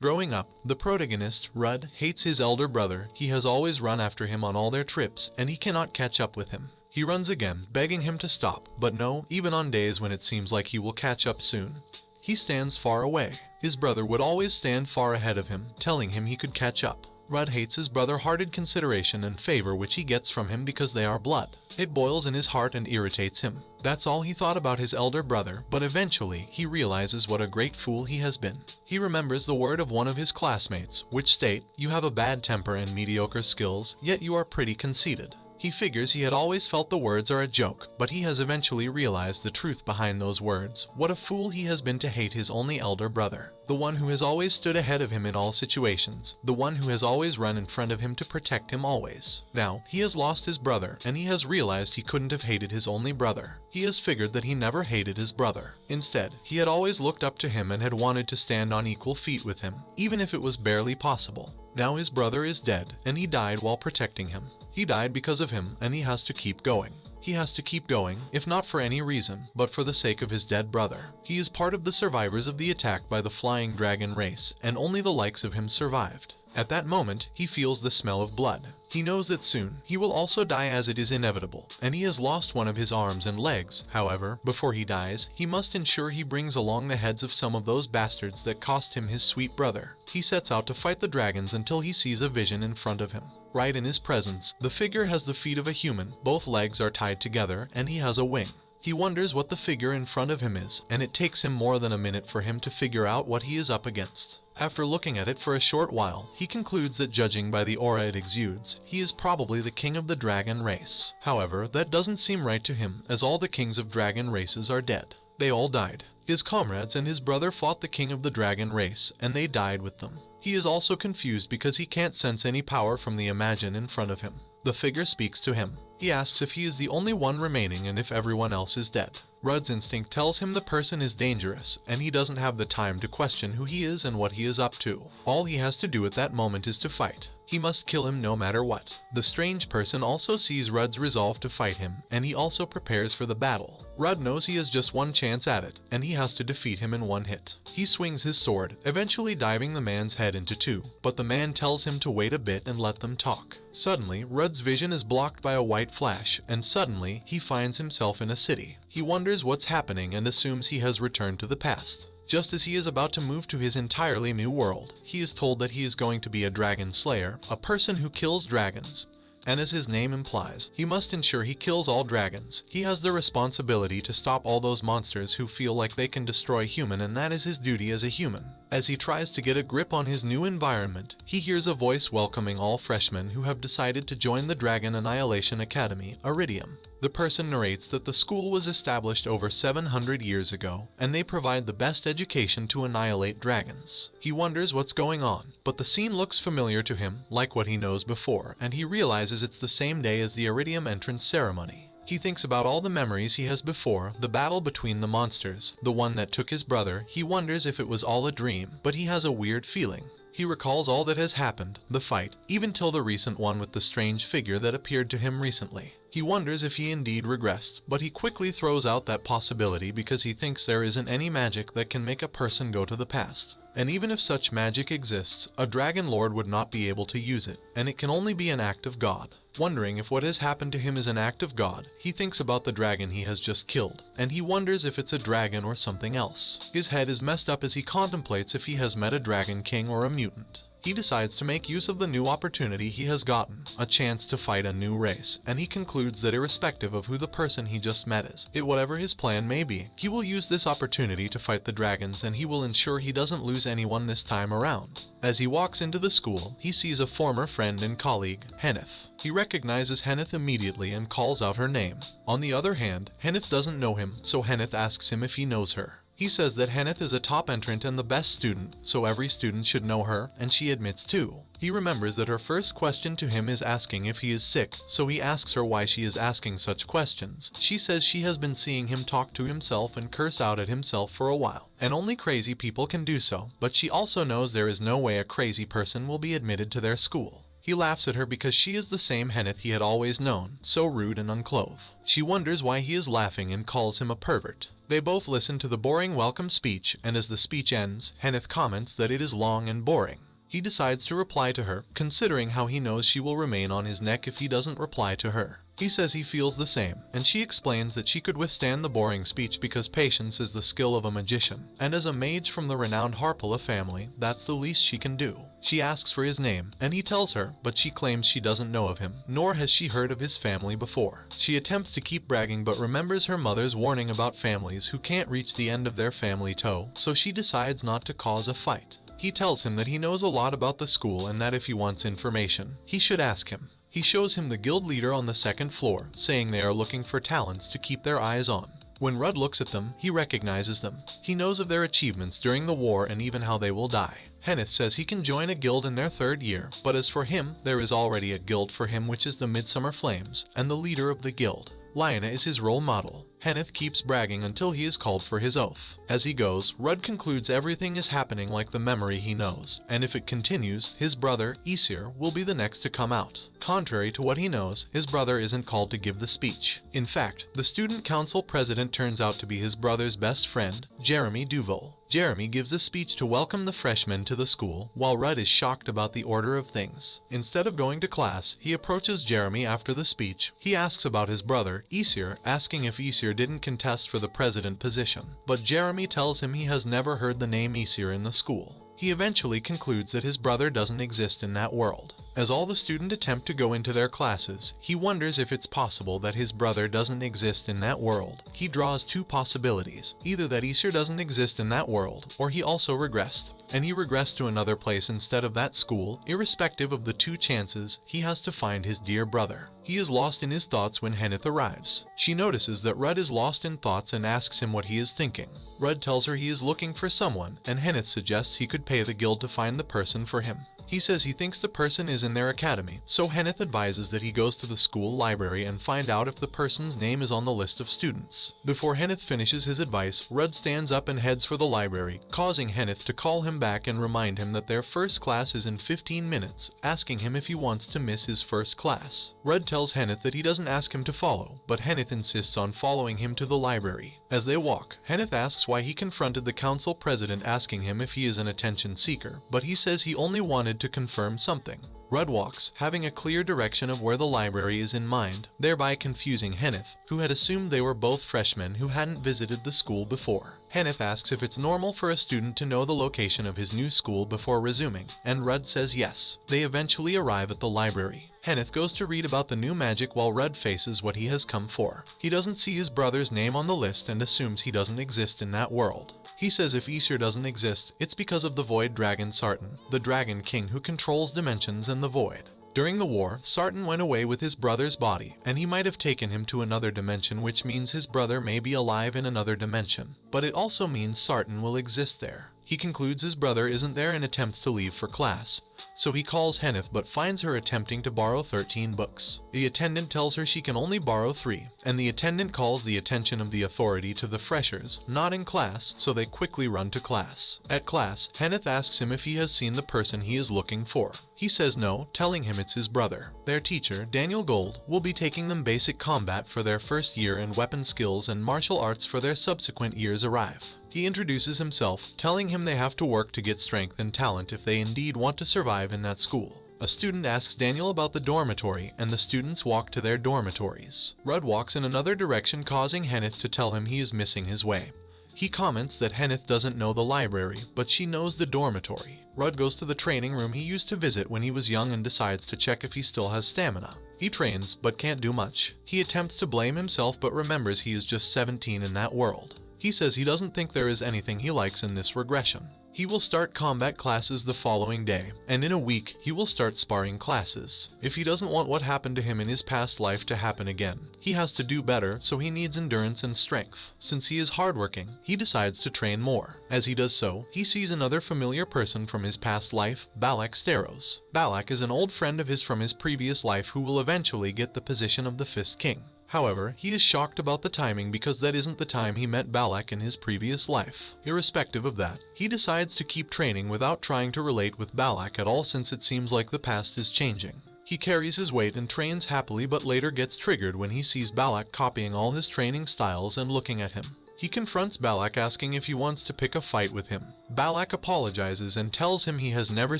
Growing up, the protagonist, Rudd, hates his elder brother. He has always run after him on all their trips, and he cannot catch up with him. He runs again, begging him to stop, but no, even on days when it seems like he will catch up soon. He stands far away. His brother would always stand far ahead of him, telling him he could catch up. Rudd hates his brother-hearted consideration and favor which he gets from him because they are blood. It boils in his heart and irritates him. That's all he thought about his elder brother, but eventually he realizes what a great fool he has been. He remembers the word of one of his classmates, which state, "You have a bad temper and mediocre skills, yet you are pretty conceited." He figures he had always felt the words are a joke, but he has eventually realized the truth behind those words. What a fool he has been to hate his only elder brother. The one who has always stood ahead of him in all situations. The one who has always run in front of him to protect him always. Now, he has lost his brother, and he has realized he couldn't have hated his only brother. He has figured that he never hated his brother. Instead, he had always looked up to him and had wanted to stand on equal feet with him, even if it was barely possible. Now his brother is dead, and he died while protecting him. He died because of him, and he has to keep going. He has to keep going, if not for any reason, but for the sake of his dead brother. He is part of the survivors of the attack by the flying dragon race, and only the likes of him survived. At that moment, he feels the smell of blood. He knows that soon, he will also die as it is inevitable, and he has lost one of his arms and legs. However, before he dies, he must ensure he brings along the heads of some of those bastards that cost him his sweet brother. He sets out to fight the dragons until he sees a vision in front of him. Right in his presence, the figure has the feet of a human, both legs are tied together, and he has a wing. He wonders what the figure in front of him is, and it takes him more than a minute for him to figure out what he is up against. After looking at it for a short while, he concludes that judging by the aura it exudes, he is probably the king of the dragon race. However, that doesn't seem right to him, as all the kings of dragon races are dead. They all died. His comrades and his brother fought the king of the dragon race, and they died with them. He is also confused because he can't sense any power from the Imagine in front of him. The figure speaks to him. He asks if he is the only one remaining and if everyone else is dead. Rudd's instinct tells him the person is dangerous, and he doesn't have the time to question who he is and what he is up to. All he has to do at that moment is to fight. He must kill him no matter what. The strange person also sees Rudd's resolve to fight him, and he also prepares for the battle. Rudd knows he has just one chance at it, and he has to defeat him in one hit. He swings his sword, eventually diving the man's head into two, but the man tells him to wait a bit and let them talk. Suddenly, Rudd's vision is blocked by a white flash, and suddenly, he finds himself in a city. He wonders what's happening and assumes he has returned to the past. Just as he is about to move to his entirely new world, he is told that he is going to be a dragon slayer, a person who kills dragons. And as his name implies, he must ensure he kills all dragons. He has the responsibility to stop all those monsters who feel like they can destroy human, and that is his duty as a human. As he tries to get a grip on his new environment, he hears a voice welcoming all freshmen who have decided to join the Dragon Annihilation Academy, Iridium. The person narrates that the school was established over 700 years ago, and they provide the best education to annihilate dragons. He wonders what's going on, but the scene looks familiar to him, like what he knows before, and he realizes it's the same day as the Iridium entrance ceremony. He thinks about all the memories he has before, the battle between the monsters, the one that took his brother. He wonders if it was all a dream, but he has a weird feeling. He recalls all that has happened, the fight, even till the recent one with the strange figure that appeared to him recently. He wonders if he indeed regressed, but he quickly throws out that possibility because he thinks there isn't any magic that can make a person go to the past. And even if such magic exists, a dragon lord would not be able to use it, and it can only be an act of God. Wondering if what has happened to him is an act of God, he thinks about the dragon he has just killed, and he wonders if it's a dragon or something else. His head is messed up as he contemplates if he has met a dragon king or a mutant. He decides to make use of the new opportunity he has gotten, a chance to fight a new race, and he concludes that irrespective of who the person he just met is, whatever his plan may be, he will use this opportunity to fight the dragons, and he will ensure he doesn't lose anyone this time around. As he walks into the school, he sees a former friend and colleague, Henneth. He recognizes Henneth immediately and calls out her name. On the other hand, Henneth doesn't know him, so Henneth asks him if he knows her. He says that Henneth is a top entrant and the best student, so every student should know her, and she admits too. He remembers that her first question to him is asking if he is sick, so he asks her why she is asking such questions. She says she has been seeing him talk to himself and curse out at himself for a while, and only crazy people can do so, but she also knows there is no way a crazy person will be admitted to their school. He laughs at her because she is the same Henneth he had always known, so rude and unclothed. She wonders why he is laughing and calls him a pervert. They both listen to the boring welcome speech, and as the speech ends, Henneth comments that it is long and boring. He decides to reply to her, considering how he knows she will remain on his neck if he doesn't reply to her. He says he feels the same, and she explains that she could withstand the boring speech because patience is the skill of a magician, and as a mage from the renowned Harpala family, that's the least she can do. She asks for his name, and he tells her, but she claims she doesn't know of him, nor has she heard of his family before. She attempts to keep bragging but remembers her mother's warning about families who can't reach the end of their family toe, so she decides not to cause a fight. He tells him that he knows a lot about the school and that if he wants information, he should ask him. He shows him the guild leader on the second floor, saying they are looking for talents to keep their eyes on. When Rudd looks at them, he recognizes them. He knows of their achievements during the war and even how they will die. Henneth says he can join a guild in their third year, but as for him, there is already a guild for him which is the Midsummer Flames, and the leader of the guild, Lyanna, is his role model. Henneth keeps bragging until he is called for his oath. As he goes, Rudd concludes everything is happening like the memory he knows, and if it continues, his brother, Aesir, will be the next to come out. Contrary to what he knows, his brother isn't called to give the speech. In fact, the student council president turns out to be his brother's best friend, Jeremy Duval. Jeremy gives a speech to welcome the freshmen to the school, while Rudd is shocked about the order of things. Instead of going to class, he approaches Jeremy after the speech. He asks about his brother, Aesir, asking if Aesir didn't contest for the president position, but Jeremy tells him he has never heard the name Aesir in the school. He eventually concludes that his brother doesn't exist in that world. As all the students attempt to go into their classes, he wonders if it's possible that his brother doesn't exist in that world. He draws two possibilities, either that Aesir doesn't exist in that world, or he also regressed, and he regressed to another place instead of that school. Irrespective of the two chances, he has to find his dear brother. He is lost in his thoughts when Henneth arrives. She notices that Rudd is lost in thoughts and asks him what he is thinking. Rudd tells her he is looking for someone, and Henneth suggests he could pay the guild to find the person for him. He says he thinks the person is in their academy, so Henneth advises that he goes to the school library and find out if the person's name is on the list of students. Before Henneth finishes his advice, Rudd stands up and heads for the library, causing Henneth to call him back and remind him that their first class is in 15 minutes, asking him if he wants to miss his first class. Rudd tells Henneth that he doesn't ask him to follow, but Henneth insists on following him to the library. As they walk, Henneth asks why he confronted the council president, asking him if he is an attention seeker, but he says he only wanted to confirm something. Rudd walks, having a clear direction of where the library is in mind, thereby confusing Henneth, who had assumed they were both freshmen who hadn't visited the school before. Henneth asks if it's normal for a student to know the location of his new school before resuming, and Rudd says yes. They eventually arrive at the library. Henneth goes to read about the new magic while Rudd faces what he has come for. He doesn't see his brother's name on the list and assumes he doesn't exist in that world. He says if Aesir doesn't exist, it's because of the Void Dragon Sartan, the Dragon King who controls dimensions and the Void. During the war, Sartan went away with his brother's body, and he might have taken him to another dimension, which means his brother may be alive in another dimension. But it also means Sartan will exist there. He concludes his brother isn't there and attempts to leave for class. So he calls Henneth but finds her attempting to borrow 13 books. The attendant tells her she can only borrow 3, and the attendant calls the attention of the authority to the freshers, not in class, so they quickly run to class. At class, Henneth asks him if he has seen the person he is looking for. He says no, telling him it's his brother. Their teacher, Daniel Gold, will be taking them basic combat for their first year and weapon skills and martial arts for their subsequent years arrive. He introduces himself, telling him they have to work to get strength and talent if they indeed want to survive in that school. A student asks Daniel about the dormitory, and the students walk to their dormitories. Rudd walks in another direction, causing Henneth to tell him he is missing his way. He comments that Henneth doesn't know the library, but she knows the dormitory. Rudd goes to the training room he used to visit when he was young and decides to check if he still has stamina. He trains, but can't do much. He attempts to blame himself but remembers he is just 17 in that world. He says he doesn't think there is anything he likes in this regression. He will start combat classes the following day, and in a week he will start sparring classes. If he doesn't want what happened to him in his past life to happen again, he has to do better, so he needs endurance and strength. Since he is hardworking, he decides to train more. As he does so, he sees another familiar person from his past life, Balak Steros. Balak is an old friend of his from his previous life who will eventually get the position of the Fist King. However, he is shocked about the timing because that isn't the time he met Balak in his previous life. Irrespective of that, he decides to keep training without trying to relate with Balak at all since it seems like the past is changing. He carries his weight and trains happily but later gets triggered when he sees Balak copying all his training styles and looking at him. He confronts Balak asking if he wants to pick a fight with him. Balak apologizes and tells him he has never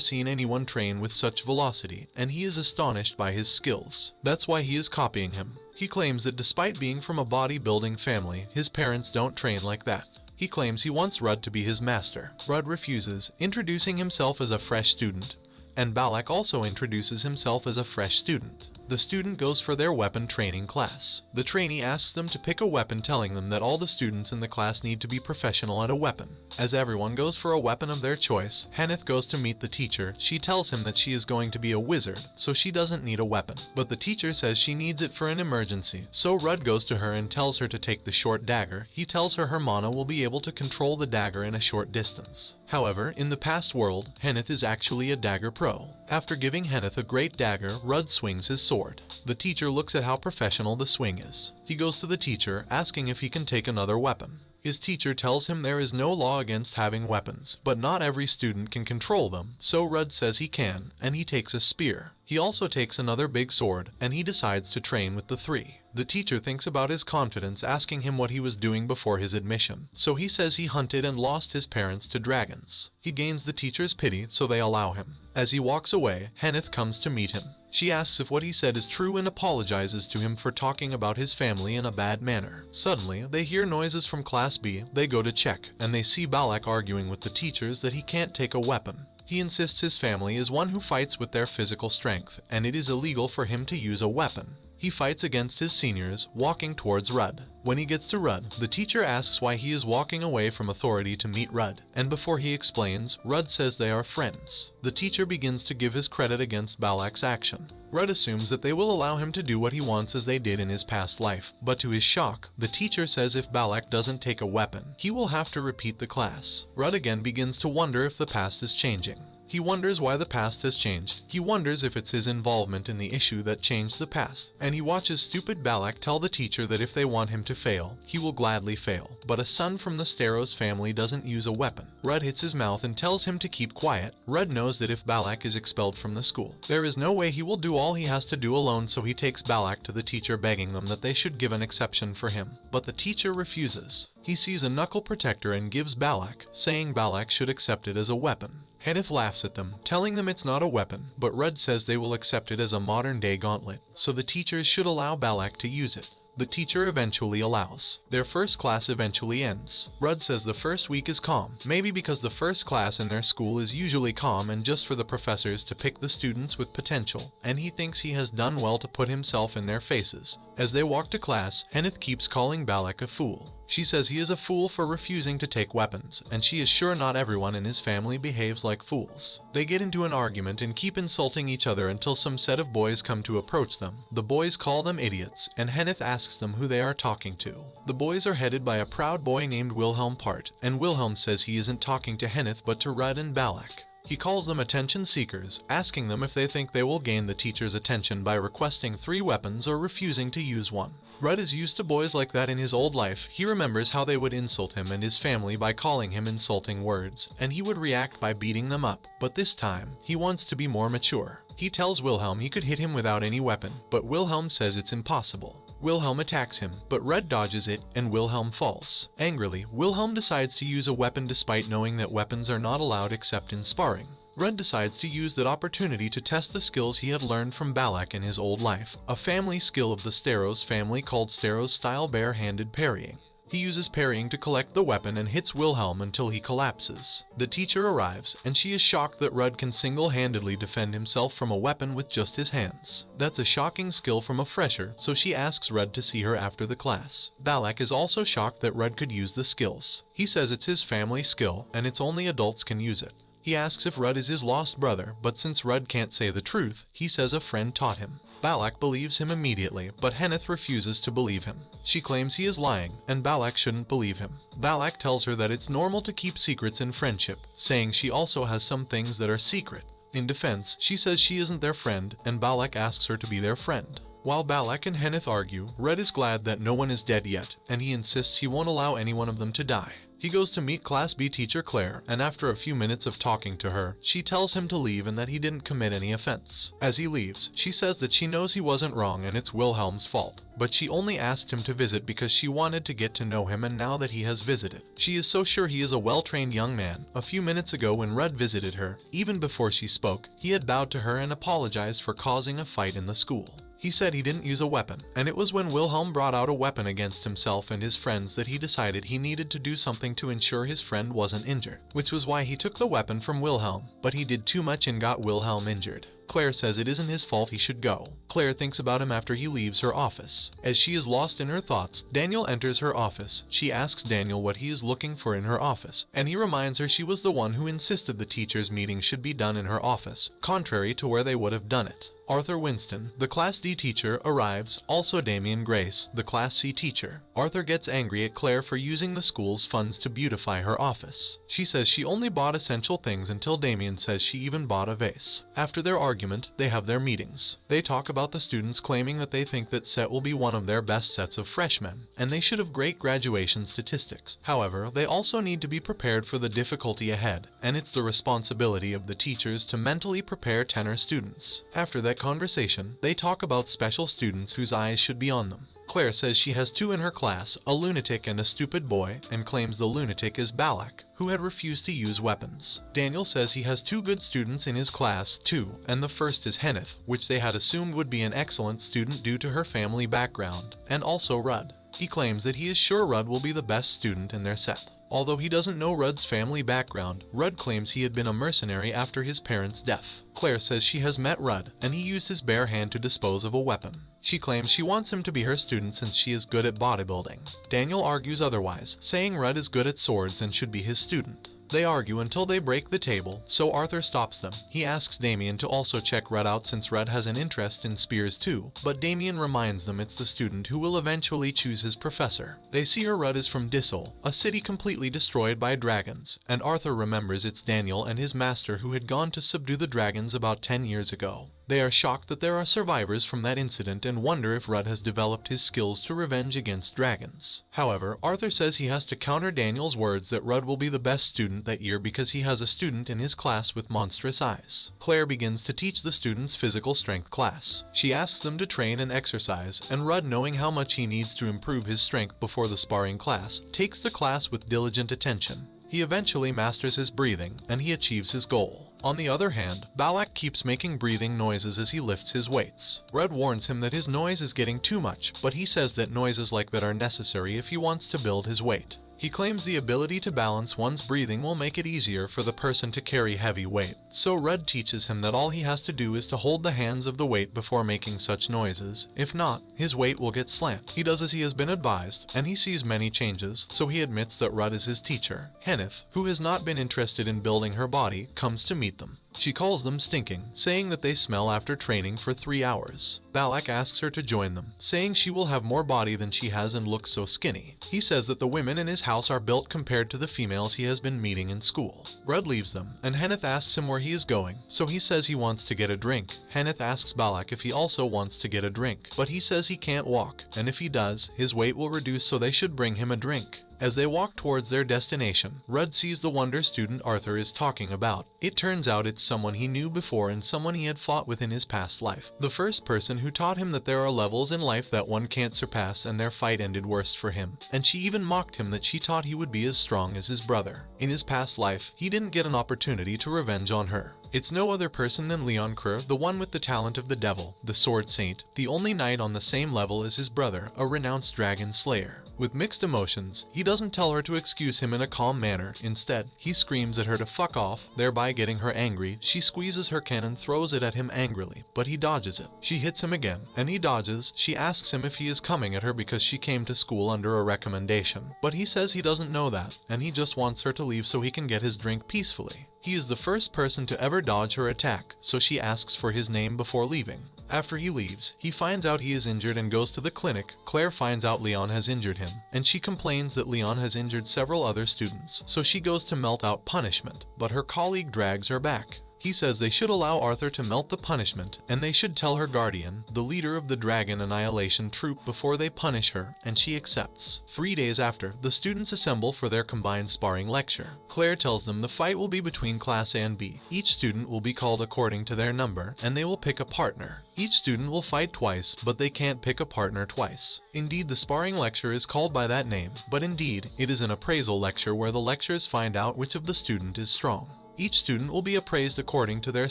seen anyone train with such velocity, and he is astonished by his skills. That's why he is copying him. He claims that despite being from a bodybuilding family, his parents don't train like that. He claims he wants Rudd to be his master. Rudd refuses, introducing himself as a fresh student. And Balak also introduces himself as a fresh student. The student goes for their weapon training class. The trainee asks them to pick a weapon, telling them that all the students in the class need to be professional at a weapon. As everyone goes for a weapon of their choice, Hanneth goes to meet the teacher. She tells him that she is going to be a wizard, so she doesn't need a weapon. But the teacher says she needs it for an emergency, so Rudd goes to her and tells her to take the short dagger. He tells her mana will be able to control the dagger in a short distance. However, in the past world, Hanneth is actually a dagger pro. After giving Hanneth a great dagger, Rudd swings his sword. The teacher looks at how professional the swing is. He goes to the teacher, asking if he can take another weapon. His teacher tells him there is no law against having weapons, but not every student can control them, so Rudd says he can, and he takes a spear. He also takes another big sword, and he decides to train with the three. The teacher thinks about his confidence, asking him what he was doing before his admission, so he says he hunted and lost his parents to dragons. He gains the teacher's pity, so they allow him. As he walks away, Hanneth comes to meet him. She asks if what he said is true and apologizes to him for talking about his family in a bad manner. Suddenly, they hear noises from Class B. They go to check, and they see Balak arguing with the teachers that he can't take a weapon. He insists his family is one who fights with their physical strength, and it is illegal for him to use a weapon. He fights against his seniors, walking towards Rudd. When he gets to Rudd, the teacher asks why he is walking away from authority to meet Rudd, and before he explains, Rudd says they are friends. The teacher begins to give his credit against Balak's action. Rudd assumes that they will allow him to do what he wants as they did in his past life, but to his shock, the teacher says if Balak doesn't take a weapon, he will have to repeat the class. Rudd again begins to wonder if the past is changing. He wonders why the past has changed. He wonders if it's his involvement in the issue that changed the past. And he watches stupid Balak tell the teacher that if they want him to fail, he will gladly fail. But a son from the Staros family doesn't use a weapon. Rudd hits his mouth and tells him to keep quiet. Rudd knows that if Balak is expelled from the school, there is no way he will do all he has to do alone, so he takes Balak to the teacher, begging them that they should give an exception for him. But the teacher refuses. He sees a knuckle protector and gives Balak, saying Balak should accept it as a weapon. Hanneth laughs at them, telling them it's not a weapon, but Rudd says they will accept it as a modern-day gauntlet, so the teachers should allow Balak to use it. The teacher eventually allows. Their first class eventually ends. Rudd says the first week is calm, maybe because the first class in their school is usually calm and just for the professors to pick the students with potential, and he thinks he has done well to put himself in their faces. As they walk to class, Hanneth keeps calling Balak a fool. She says he is a fool for refusing to take weapons, and she is sure not everyone in his family behaves like fools. They get into an argument and keep insulting each other until some set of boys come to approach them. The boys call them idiots, and Hanneth asks them who they are talking to. The boys are headed by a proud boy named Wilhelm Part, and Wilhelm says he isn't talking to Hanneth but to Rudd and Balak. He calls them attention seekers, asking them if they think they will gain the teacher's attention by requesting 3 weapons or refusing to use one. Rudd is used to boys like that in his old life. He remembers how they would insult him and his family by calling him insulting words, and he would react by beating them up. But this time, he wants to be more mature. He tells Wilhelm he could hit him without any weapon, but Wilhelm says it's impossible. Wilhelm attacks him, but Rudd dodges it, and Wilhelm falls. Angrily, Wilhelm decides to use a weapon despite knowing that weapons are not allowed except in sparring. Rudd decides to use that opportunity to test the skills he had learned from Balak in his old life, a family skill of the Staros family called Staros-style bare-handed parrying. He uses parrying to collect the weapon and hits Wilhelm until he collapses. The teacher arrives, and she is shocked that Rudd can single-handedly defend himself from a weapon with just his hands. That's a shocking skill from a fresher, so she asks Rudd to see her after the class. Balak is also shocked that Rudd could use the skills. He says it's his family skill, and it's only adults can use it. He asks if Rudd is his lost brother, but since Rudd can't say the truth, he says a friend taught him. Balak believes him immediately, but Hanneth refuses to believe him. She claims he is lying, and Balak shouldn't believe him. Balak tells her that it's normal to keep secrets in friendship, saying she also has some things that are secret. In defense, she says she isn't their friend, and Balak asks her to be their friend. While Balak and Henneth argue, Red is glad that no one is dead yet, and he insists he won't allow any one of them to die. He goes to meet Class B teacher Claire, and after a few minutes of talking to her, she tells him to leave and that he didn't commit any offense. As he leaves, she says that she knows he wasn't wrong and it's Wilhelm's fault, but she only asked him to visit because she wanted to get to know him, and now that he has visited, she is so sure he is a well-trained young man. A few minutes ago when Red visited her, even before she spoke, he had bowed to her and apologized for causing a fight in the school. He said he didn't use a weapon, and it was when Wilhelm brought out a weapon against himself and his friends that he decided he needed to do something to ensure his friend wasn't injured, which was why he took the weapon from Wilhelm, but he did too much and got Wilhelm injured. Claire says it isn't his fault, he should go. Claire thinks about him after he leaves her office. As she is lost in her thoughts, Daniel enters her office. She asks Daniel what he is looking for in her office, and he reminds her she was the one who insisted the teachers' meeting should be done in her office, contrary to where they would have done it. Arthur Winston, the Class D teacher, arrives, also Damien Grace, the Class C teacher. Arthur gets angry at Claire for using the school's funds to beautify her office. She says she only bought essential things until Damien says she even bought a vase. After their argument, they have their meetings. They talk about the students claiming that they think that set will be one of their best sets of freshmen, and they should have great graduation statistics. However, they also need to be prepared for the difficulty ahead, and it's the responsibility of the teachers to mentally prepare tenor students. After that conversation, they talk about special students whose eyes should be on them. Claire says she has two in her class, a lunatic and a stupid boy, and claims the lunatic is Balak, who had refused to use weapons. Daniel says he has two good students in his class, too, and the first is Henneth, which they had assumed would be an excellent student due to her family background, and also Rudd. He claims that he is sure Rudd will be the best student in their set. Although he doesn't know Rudd's family background, Rudd claims he had been a mercenary after his parents' death. Claire says she has met Rudd, and he used his bare hand to dispose of a weapon. She claims she wants him to be her student since she is good at bodybuilding. Daniel argues otherwise, saying Rudd is good at swords and should be his student. They argue until they break the table, so Arthur stops them. He asks Damien to also check Rudd out since Rudd has an interest in spears too, but Damien reminds them it's the student who will eventually choose his professor. They see her Rudd is from Dissel, a city completely destroyed by dragons, and Arthur remembers it's Daniel and his master who had gone to subdue the dragons about 10 years ago. They are shocked that there are survivors from that incident and wonder if Rudd has developed his skills to revenge against dragons. However, Arthur says he has to counter Daniel's words that Rudd will be the best student that year because he has a student in his class with monstrous eyes. Claire begins to teach the students physical strength class. She asks them to train and exercise, and Rudd, knowing how much he needs to improve his strength before the sparring class, takes the class with diligent attention. He eventually masters his breathing, and he achieves his goal. On the other hand, Balak keeps making breathing noises as he lifts his weights. Red warns him that his noise is getting too much, but he says that noises like that are necessary if he wants to build his weight. He claims the ability to balance one's breathing will make it easier for the person to carry heavy weight. So Red teaches him that all he has to do is to hold the hands of the weight before making such noises. If not, his weight will get slant. He does as he has been advised, and he sees many changes, so he admits that Rudd is his teacher. Henneth, who has not been interested in building her body, comes to meet them. She calls them stinking, saying that they smell after training for 3 hours. Balak asks her to join them, saying she will have more body than she has and looks so skinny. He says that the women in his house are built compared to the females he has been meeting in school. Red leaves them, and Henneth asks him where he is going, so he says he wants to get a drink. Henneth asks Balak if he also wants to get a drink, but he says he can't walk, and if he does, his weight will reduce, so they should bring him a drink. As they walk towards their destination, Rudd sees the wonder student Arthur is talking about. It turns out it's someone he knew before and someone he had fought with in his past life. The first person who taught him that there are levels in life that one can't surpass, and their fight ended worst for him. And she even mocked him that she thought he would be as strong as his brother. In his past life, he didn't get an opportunity to revenge on her. It's no other person than Leon Krur, the one with the talent of the devil, the sword saint, the only knight on the same level as his brother, a renounced dragon slayer. With mixed emotions, he doesn't tell her to excuse him in a calm manner. Instead, he screams at her to fuck off, thereby getting her angry. She squeezes her can and throws it at him angrily, but he dodges it. She hits him again, and he dodges. She asks him if he is coming at her because she came to school under a recommendation, but he says he doesn't know that, and he just wants her to leave so he can get his drink peacefully. He is the first person to ever dodge her attack, so she asks for his name before leaving. After he leaves, he finds out he is injured and goes to the clinic. Claire finds out Leon has injured him, and she complains that Leon has injured several other students, so she goes to melt out punishment, but her colleague drags her back. He says they should allow Arthur to melt the punishment, and they should tell her guardian, the leader of the Dragon Annihilation Troop, before they punish her, and she accepts. 3 days after, the students assemble for their combined sparring lecture. Claire tells them the fight will be between Class A and B. Each student will be called according to their number, and they will pick a partner. Each student will fight twice, but they can't pick a partner twice. Indeed, the sparring lecture is called by that name, but indeed, it is an appraisal lecture where the lecturers find out which of the student is strong. Each student will be appraised according to their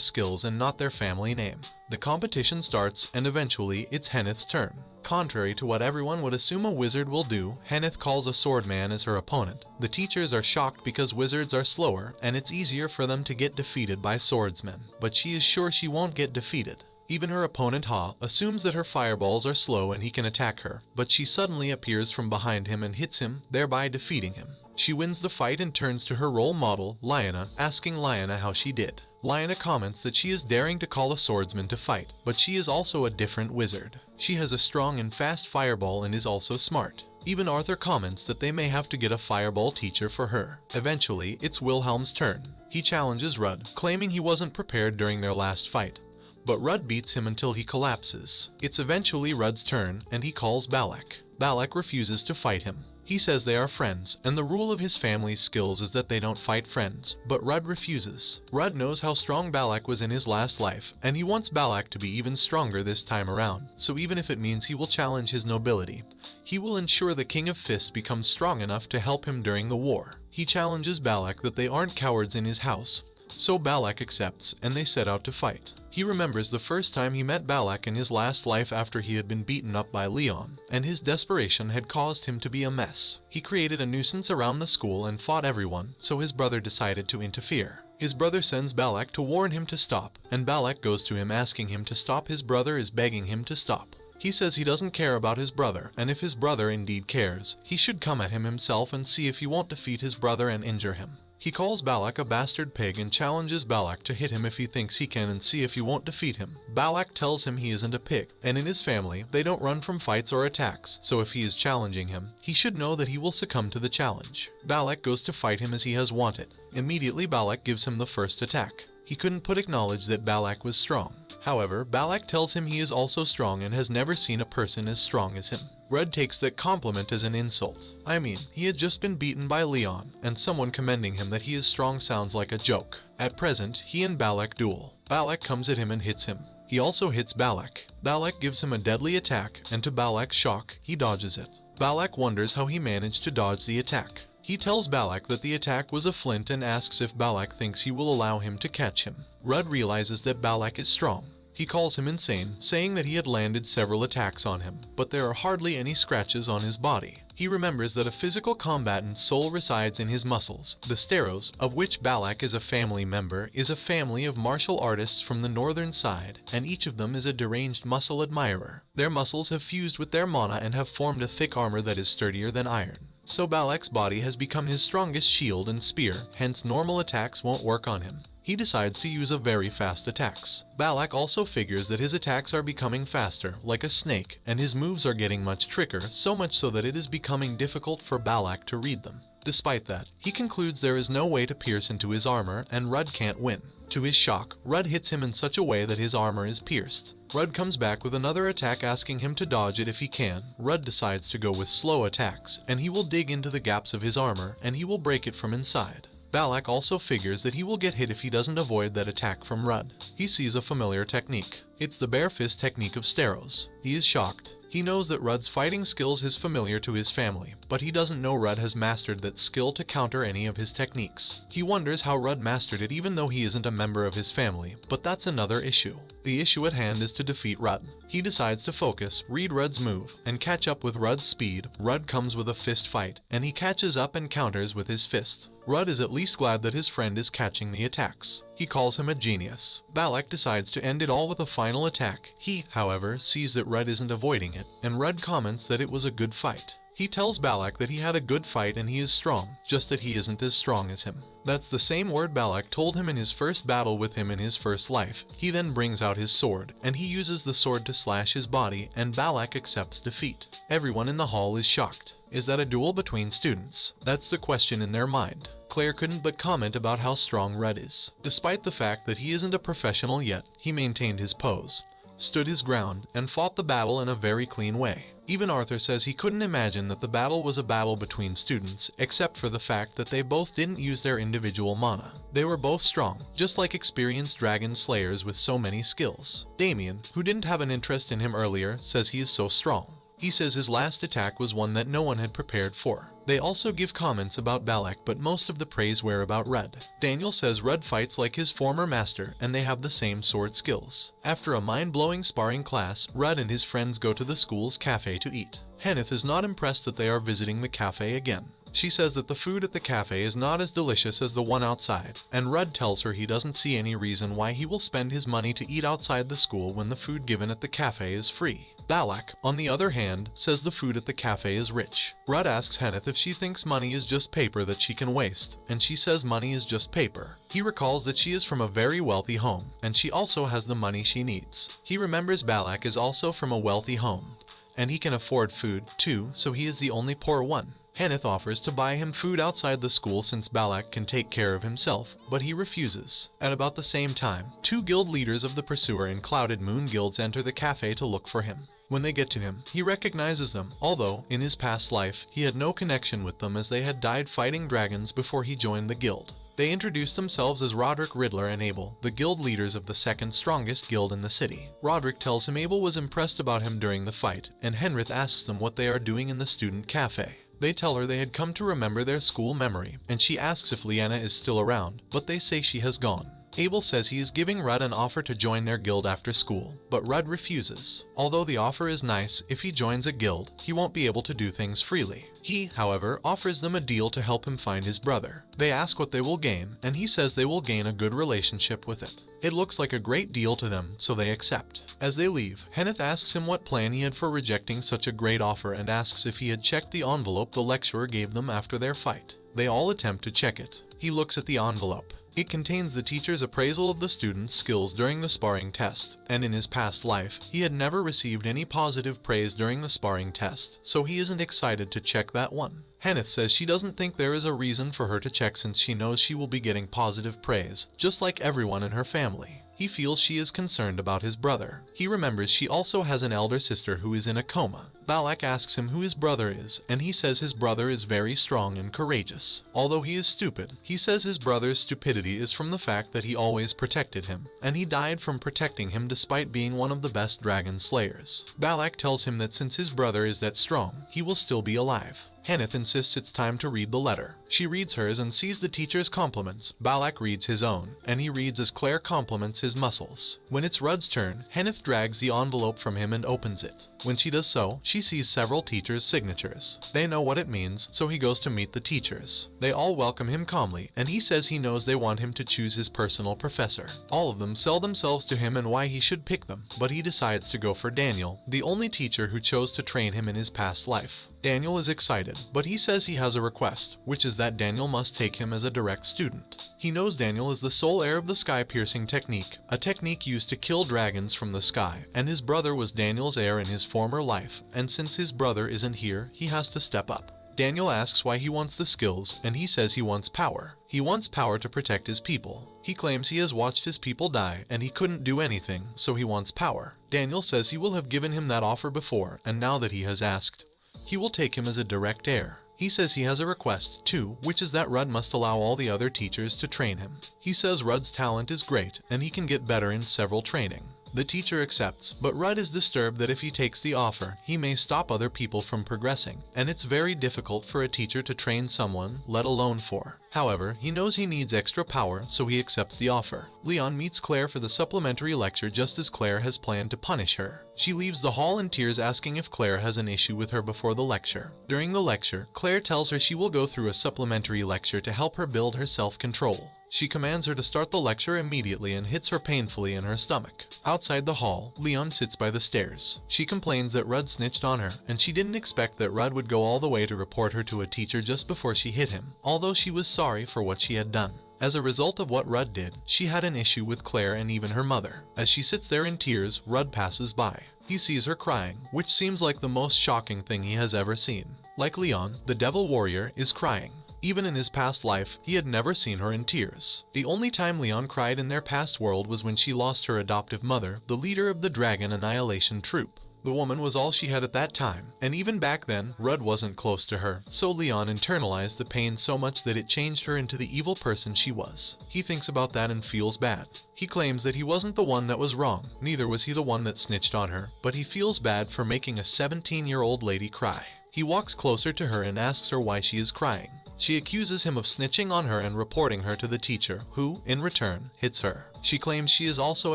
skills and not their family name. The competition starts, and eventually, it's Henneth's turn. Contrary to what everyone would assume a wizard will do, Henneth calls a swordman as her opponent. The teachers are shocked because wizards are slower, and it's easier for them to get defeated by swordsmen. But she is sure she won't get defeated. Even her opponent Ha assumes that her fireballs are slow and he can attack her, but she suddenly appears from behind him and hits him, thereby defeating him. She wins the fight and turns to her role model, Lyanna, asking Lyanna how she did. Lyanna comments that she is daring to call a swordsman to fight, but she is also a different wizard. She has a strong and fast fireball and is also smart. Even Arthur comments that they may have to get a fireball teacher for her. Eventually, it's Wilhelm's turn. He challenges Rudd, claiming he wasn't prepared during their last fight. But Rudd beats him until he collapses. It's eventually Rudd's turn, and he calls Balak. Balak refuses to fight him. He says they are friends, and the rule of his family's skills is that they don't fight friends, but Rudd refuses. Rudd knows how strong Balak was in his last life, and he wants Balak to be even stronger this time around, so even if it means he will challenge his nobility, he will ensure the King of Fists becomes strong enough to help him during the war. He challenges Balak that they aren't cowards in his house, so Balak accepts, and they set out to fight. He remembers the first time he met Balak in his last life after he had been beaten up by Leon, and his desperation had caused him to be a mess. He created a nuisance around the school and fought everyone, so his brother decided to interfere. His brother sends Balak to warn him to stop, and Balak goes to him asking him to stop. His brother is begging him to stop. He says he doesn't care about his brother, and if his brother indeed cares, he should come at him himself and see if he won't defeat his brother and injure him. He calls Balak a bastard pig and challenges Balak to hit him if he thinks he can and see if he won't defeat him. Balak tells him he isn't a pig, and in his family, they don't run from fights or attacks, so if he is challenging him, he should know that he will succumb to the challenge. Balak goes to fight him as he has wanted. Immediately Balak gives him the first attack. He couldn't but acknowledge that Balak was strong. However, Balak tells him he is also strong and has never seen a person as strong as him. Rudd takes that compliment as an insult. I mean, he had just been beaten by Leon, and someone commending him that he is strong sounds like a joke. At present, he and Balak duel. Balak comes at him and hits him. He also hits Balak. Balak gives him a deadly attack, and to Balak's shock, he dodges it. Balak wonders how he managed to dodge the attack. He tells Balak that the attack was a flint and asks if Balak thinks he will allow him to catch him. Rudd realizes that Balak is strong. He calls him insane, saying that he had landed several attacks on him, but there are hardly any scratches on his body. He remembers that a physical combatant's soul resides in his muscles. The Steros, of which Balak is a family member, is a family of martial artists from the northern side, and each of them is a deranged muscle admirer. Their muscles have fused with their mana and have formed a thick armor that is sturdier than iron. So Balak's body has become his strongest shield and spear, hence normal attacks won't work on him. He decides to use a very fast attacks. Balak also figures that his attacks are becoming faster, like a snake, and his moves are getting much trickier, so much so that it is becoming difficult for Balak to read them. Despite that, he concludes there is no way to pierce into his armor, and Rudd can't win. To his shock, Rudd hits him in such a way that his armor is pierced. Rudd comes back with another attack asking him to dodge it if he can. Rudd decides to go with slow attacks, and he will dig into the gaps of his armor, and he will break it from inside. Balak also figures that he will get hit if he doesn't avoid that attack from Rudd. He sees a familiar technique. It's the bare fist technique of Steros. He is shocked. He knows that Rudd's fighting skills is familiar to his family, but he doesn't know Rudd has mastered that skill to counter any of his techniques. He wonders how Rudd mastered it even though he isn't a member of his family, but that's another issue. The issue at hand is to defeat Rudd. He decides to focus, read Rudd's move, and catch up with Rudd's speed. Rudd comes with a fist fight, and he catches up and counters with his fist. Rudd is at least glad that his friend is catching the attacks. He calls him a genius. Balak decides to end it all with a final attack. He, however, sees that Rudd isn't avoiding it, and Rudd comments that it was a good fight. He tells Balak that he had a good fight and he is strong, just that he isn't as strong as him. That's the same word Balak told him in his first battle with him in his first life. He then brings out his sword, and he uses the sword to slash his body, and Balak accepts defeat. Everyone in the hall is shocked. Is that a duel between students? That's the question in their mind. Claire couldn't but comment about how strong Rudd is. Despite the fact that he isn't a professional yet, he maintained his pose, stood his ground, and fought the battle in a very clean way. Even Arthur says he couldn't imagine that the battle was a battle between students, except for the fact that they both didn't use their individual mana. They were both strong, just like experienced dragon slayers with so many skills. Damien, who didn't have an interest in him earlier, says he is so strong. He says his last attack was one that no one had prepared for. They also give comments about Balak, but most of the praise were about Rudd. Daniel says Rudd fights like his former master and they have the same sword skills. After a mind-blowing sparring class, Rudd and his friends go to the school's cafe to eat. Henneth is not impressed that they are visiting the cafe again. She says that the food at the cafe is not as delicious as the one outside, and Rudd tells her he doesn't see any reason why he will spend his money to eat outside the school when the food given at the cafe is free. Balak, on the other hand, says the food at the cafe is rich. Rudd asks Henneth if she thinks money is just paper that she can waste, and she says money is just paper. He recalls that she is from a very wealthy home, and she also has the money she needs. He remembers Balak is also from a wealthy home, and he can afford food too, so he is the only poor one. Henneth offers to buy him food outside the school since Balak can take care of himself, but he refuses. At about the same time, two guild leaders of the Pursuer and Clouded Moon guilds enter the cafe to look for him. When they get to him, he recognizes them, although, in his past life, he had no connection with them as they had died fighting dragons before he joined the guild. They introduce themselves as Roderick, Riddler, and Abel, the guild leaders of the second strongest guild in the city. Roderick tells him Abel was impressed about him during the fight, and Henrith asks them what they are doing in the student cafe. They tell her they had come to remember their school memory, and she asks if Leanna is still around, but they say she has gone. Abel says he is giving Rudd an offer to join their guild after school, but Rudd refuses. Although the offer is nice, if he joins a guild, he won't be able to do things freely. He, however, offers them a deal to help him find his brother. They ask what they will gain, and he says they will gain a good relationship with it. It looks like a great deal to them, so they accept. As they leave, Henneth asks him what plan he had for rejecting such a great offer and asks if he had checked the envelope the lecturer gave them after their fight. They all attempt to check it. He looks at the envelope. It contains the teacher's appraisal of the student's skills during the sparring test, and in his past life, he had never received any positive praise during the sparring test, so he isn't excited to check that one. Henneth says she doesn't think there is a reason for her to check since she knows she will be getting positive praise, just like everyone in her family. He feels she is concerned about his brother. He remembers she also has an elder sister who is in a coma. Balak asks him who his brother is, and he says his brother is very strong and courageous. Although he is stupid, he says his brother's stupidity is from the fact that he always protected him, and he died from protecting him despite being one of the best dragon slayers. Balak tells him that since his brother is that strong, he will still be alive. Henneth insists it's time to read the letter. She reads hers and sees the teacher's compliments. Balak reads his own, and he reads as Claire compliments his muscles. When it's Rudd's turn, Henneth drags the envelope from him and opens it. When she does so, she sees several teachers' signatures. They know what it means, so he goes to meet the teachers. They all welcome him calmly, and he says he knows they want him to choose his personal professor. All of them sell themselves to him and why he should pick them, but he decides to go for Daniel, the only teacher who chose to train him in his past life. Daniel is excited, but he says he has a request, which is that Daniel must take him as a direct student. He knows Daniel is the sole heir of the sky-piercing technique, a technique used to kill dragons from the sky, and his brother was Daniel's heir in his former life, and since his brother isn't here, he has to step up. Daniel asks why he wants the skills, and he says he wants power. He wants power to protect his people. He claims he has watched his people die, and he couldn't do anything, so he wants power. Daniel says he will have given him that offer before, and now that he has asked, he will take him as a direct heir. He says he has a request, too, which is that Rudd must allow all the other teachers to train him. He says Rudd's talent is great, and he can get better in several training. The teacher accepts, but Rudd is disturbed that if he takes the offer, he may stop other people from progressing, and it's very difficult for a teacher to train someone, let alone four. However, he knows he needs extra power, so he accepts the offer. Leon meets Claire for the supplementary lecture just as Claire has planned to punish her. She leaves the hall in tears asking if Claire has an issue with her before the lecture. During the lecture, Claire tells her she will go through a supplementary lecture to help her build her self-control. She commands her to start the lecture immediately and hits her painfully in her stomach. Outside the hall, Leon sits by the stairs. She complains that Rudd snitched on her, and she didn't expect that Rudd would go all the way to report her to a teacher just before she hit him, although she was sorry for what she had done. As a result of what Rudd did, she had an issue with Claire and even her mother. As she sits there in tears, Rudd passes by. He sees her crying, which seems like the most shocking thing he has ever seen. Like Leon, the Devil Warrior is crying. Even in his past life, he had never seen her in tears. The only time Leon cried in their past world was when she lost her adoptive mother, the leader of the Dragon Annihilation Troop. The woman was all she had at that time, and even back then, Rudd wasn't close to her, so Leon internalized the pain so much that it changed her into the evil person she was. He thinks about that and feels bad. He claims that he wasn't the one that was wrong, neither was he the one that snitched on her, but he feels bad for making a 17-year-old lady cry. He walks closer to her and asks her why she is crying. She accuses him of snitching on her and reporting her to the teacher, who, in return, hits her. She claims she is also